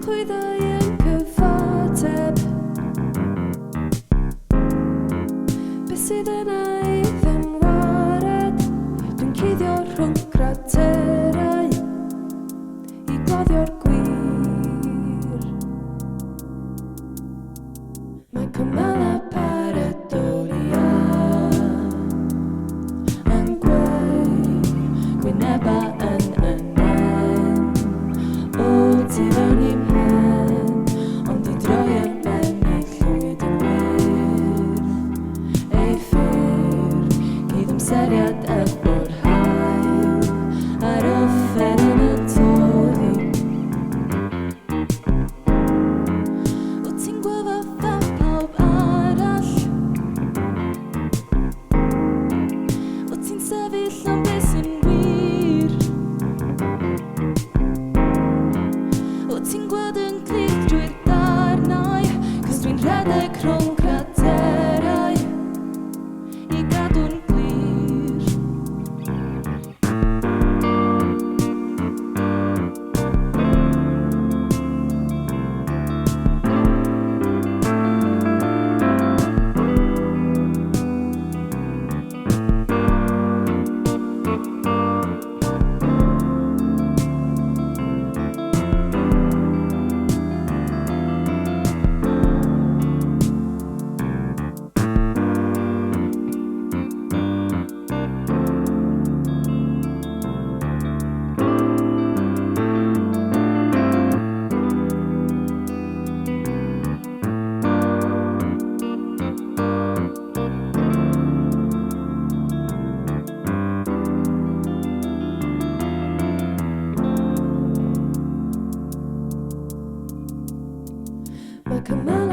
chwyddo i'n cyfateb. Beth sydd yna i fy ngwared? Dwi'n cuddio rhwng craterau i gloddio'r gwir. Mae cymylau paradolia yn gwyneba yn yngen o tu fewn i'm mhen, ond I droi ar ben ei llwyd yn wir. Ei ffyr, cyd-amseriad efo'r haul a'r offer yn y tori. Wyt ti'n gweld fel pawb arall? Wyt ti'n sefyll am beth sy'n wir? Wyt ti'n gweld yn glir drwy'r darnau? Cos dwi'n rhedeg rhwng craterau I gadw'n glir. Mae cymylau